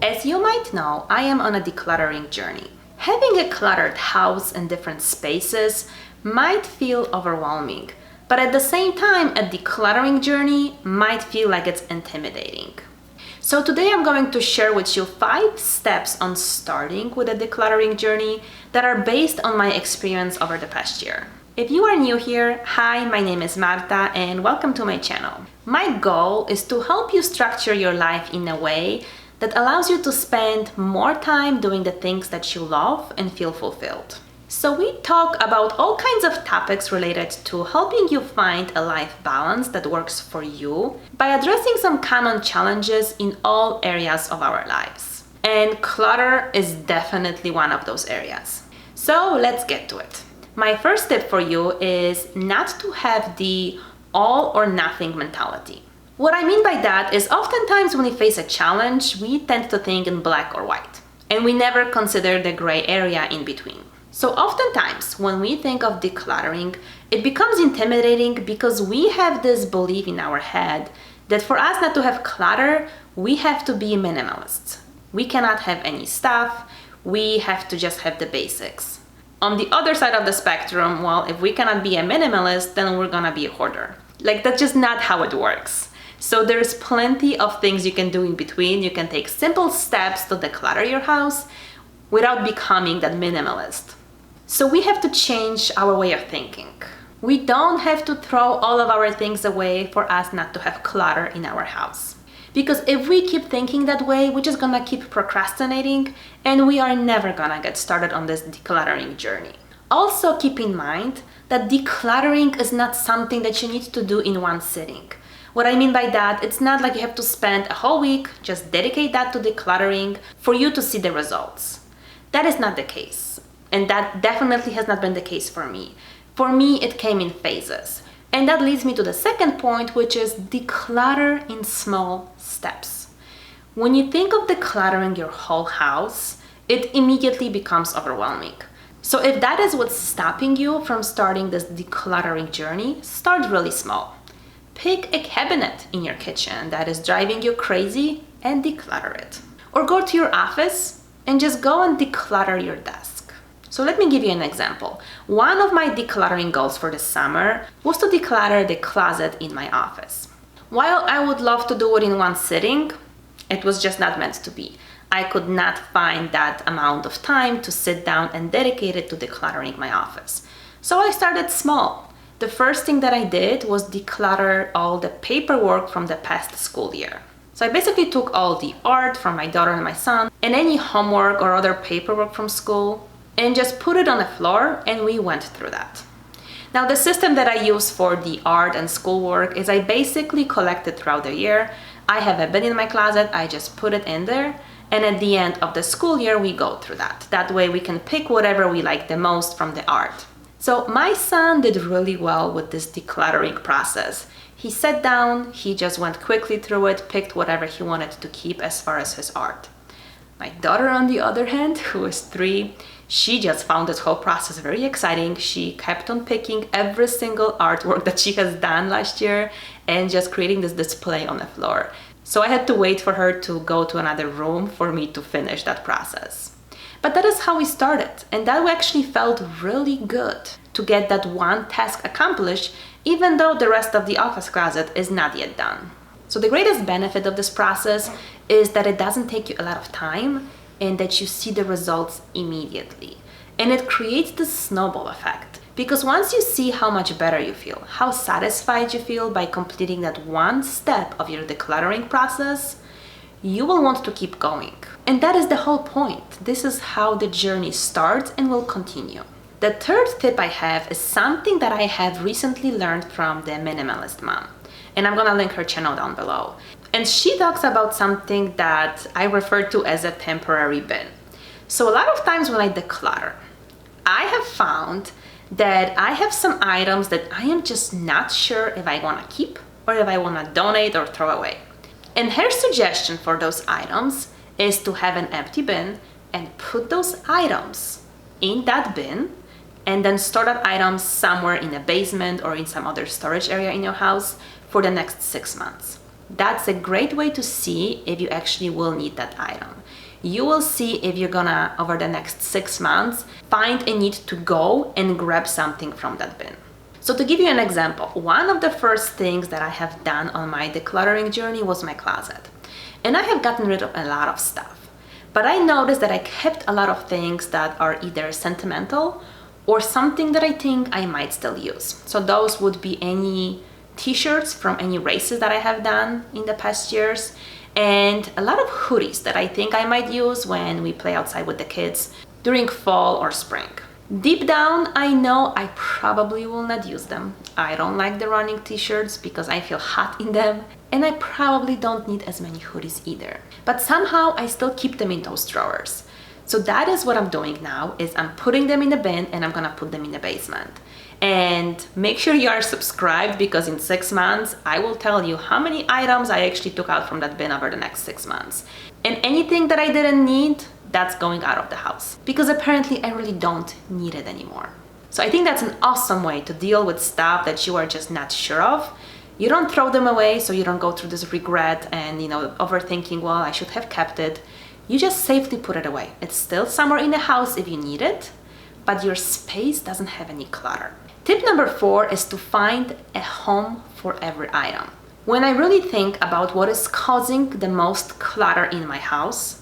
As you might know, I am on a decluttering journey. Having a cluttered house and different spaces might feel overwhelming, but at the same time, a decluttering journey might feel like it's intimidating. So today I'm going to share with you 5 steps on starting with a decluttering journey that are based on my experience over the past year. If you are new here, hi, my name is Marta and welcome to my channel. My goal is to help you structure your life in a way that allows you to spend more time doing the things that you love and feel fulfilled. So we talk about all kinds of topics related to helping you find a life balance that works for you by addressing some common challenges in all areas of our lives. And clutter is definitely one of those areas. So let's get to it. My first tip for you is not to have the all or nothing mentality. What I mean by that is oftentimes when we face a challenge, we tend to think in black or white, and we never consider the gray area in between. So oftentimes when we think of decluttering, it becomes intimidating because we have this belief in our head that for us not to have clutter, we have to be minimalists. We cannot have any stuff, we have to just have the basics. On the other side of the spectrum, well, if we cannot be a minimalist, then we're gonna be a hoarder. Like, that's just not how it works. So there's plenty of things you can do in between. You can take simple steps to declutter your house without becoming that minimalist. So we have to change our way of thinking. We don't have to throw all of our things away for us not to have clutter in our house. Because if we keep thinking that way, we're just gonna keep procrastinating and we are never gonna get started on this decluttering journey. Also keep in mind that decluttering is not something that you need to do in one sitting. What I mean by that, it's not like you have to spend a whole week, just dedicate that to decluttering for you to see the results. That is not the case. And that definitely has not been the case for me. For me, it came in phases. And that leads me to the second point, which is declutter in small steps. When you think of decluttering your whole house, it immediately becomes overwhelming. So if that is what's stopping you from starting this decluttering journey, start really small. Pick a cabinet in your kitchen that is driving you crazy and declutter it. Or go to your office and just go and declutter your desk. So let me give you an example. One of my decluttering goals for the summer was to declutter the closet in my office. While I would love to do it in one sitting, it was just not meant to be. I could not find that amount of time to sit down and dedicate it to decluttering my office. So I started small. The first thing that I did was declutter all the paperwork from the past school year. So I basically took all the art from my daughter and my son and any homework or other paperwork from school and just put it on the floor, and we went through that. Now the system that I use for the art and schoolwork is I basically collect it throughout the year. I have a bin in my closet, I just put it in there, and at the end of the school year we go through that. That way we can pick whatever we like the most from the art. So my son did really well with this decluttering process. He sat down, he just went quickly through it, picked whatever he wanted to keep as far as his art. My daughter, on the other hand, who is 3, she just found this whole process very exciting. She kept on picking every single artwork that she has done last year and just creating this display on the floor. So I had to wait for her to go to another room for me to finish that process. But that is how we started, and that actually felt really good to get that one task accomplished, even though the rest of the office closet is not yet done. So the greatest benefit of this process is that it doesn't take you a lot of time and that you see the results immediately. And it creates this snowball effect, because once you see how much better you feel, how satisfied you feel by completing that one step of your decluttering process, you will want to keep going. And that is the whole point. This is how the journey starts and will continue. The third tip I have is something that I have recently learned from the Minimalist Mom. And I'm gonna link her channel down below. And she talks about something that I refer to as a temporary bin. So a lot of times when I declutter, I have found that I have some items that I am just not sure if I wanna keep or if I wanna donate or throw away. And her suggestion for those items is to have an empty bin and put those items in that bin and then store that item somewhere in a basement or in some other storage area in your house for the next 6 months. That's a great way to see if you actually will need that item. You will see if you're gonna, over the next 6 months, find a need to go and grab something from that bin. So to give you an example, one of the first things that I have done on my decluttering journey was my closet. And I have gotten rid of a lot of stuff. But I noticed that I kept a lot of things that are either sentimental or something that I think I might still use. So those would be any t-shirts from any races that I have done in the past years, and a lot of hoodies that I think I might use when we play outside with the kids during fall or spring. Deep down, I know I probably will not use them. I don't like the running t-shirts because I feel hot in them, and I probably don't need as many hoodies either. But somehow I still keep them in those drawers. So that is what I'm doing now, is I'm putting them in the bin and I'm gonna put them in the basement. And make sure you are subscribed, because in 6 months, I will tell you how many items I actually took out from that bin over the next 6 months. And anything that I didn't need, that's going out of the house, because apparently I really don't need it anymore. So I think that's an awesome way to deal with stuff that you are just not sure of. You don't throw them away, so you don't go through this regret and, overthinking, well, I should have kept it. You just safely put it away. It's still somewhere in the house if you need it, but your space doesn't have any clutter. Tip number 4 is to find a home for every item. When I really think about what is causing the most clutter in my house,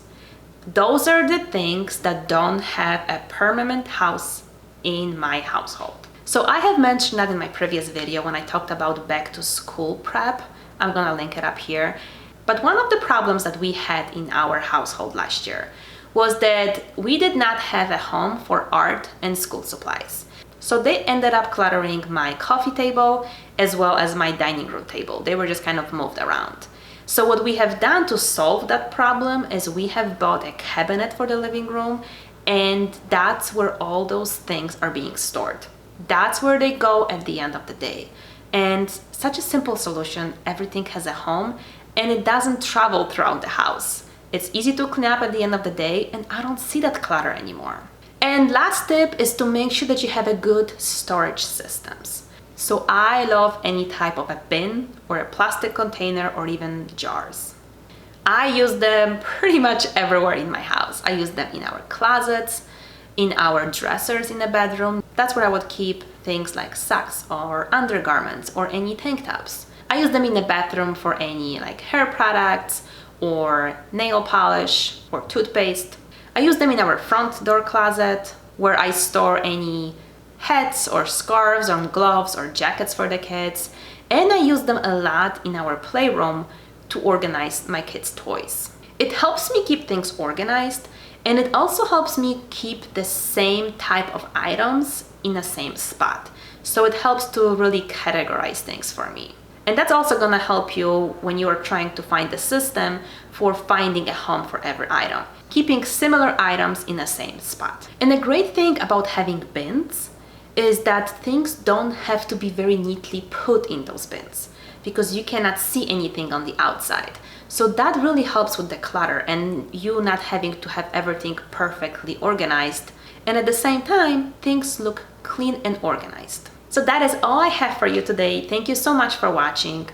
those are the things that don't have a permanent house in my household. So I have mentioned that in my previous video when I talked about back to school prep. I'm gonna link it up here. But one of the problems that we had in our household last year was that we did not have a home for art and school supplies. So they ended up cluttering my coffee table as well as my dining room table. They were just kind of moved around. So what we have done to solve that problem is we have bought a cabinet for the living room, and that's where all those things are being stored. That's where they go at the end of the day. And such a simple solution, everything has a home and it doesn't travel throughout the house. It's easy to clean up at the end of the day, and I don't see that clutter anymore. And last tip is to make sure that you have a good storage systems. So I love any type of a bin or a plastic container or even jars. I use them pretty much everywhere in my house. I use them in our closets, in our dressers in the bedroom. That's where I would keep things like socks or undergarments or any tank tops. I use them in the bathroom for any like hair products or nail polish or toothpaste. I use them in our front door closet, where I store any hats or scarves or gloves or jackets for the kids. And I use them a lot in our playroom to organize my kids' toys. It helps me keep things organized, and it also helps me keep the same type of items in the same spot. So it helps to really categorize things for me. And that's also gonna help you when you are trying to find a system for finding a home for every item, keeping similar items in the same spot. And the great thing about having bins is that things don't have to be very neatly put in those bins, because you cannot see anything on the outside. So that really helps with the clutter and you not having to have everything perfectly organized. And at the same time, things look clean and organized. So that is all I have for you today. Thank you so much for watching.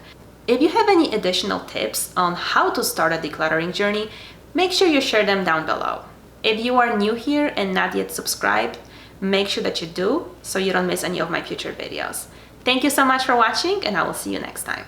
If you have any additional tips on how to start a decluttering journey, make sure you share them down below. If you are new here and not yet subscribed, make sure that you do so you don't miss any of my future videos. Thank you so much for watching, and I will see you next time.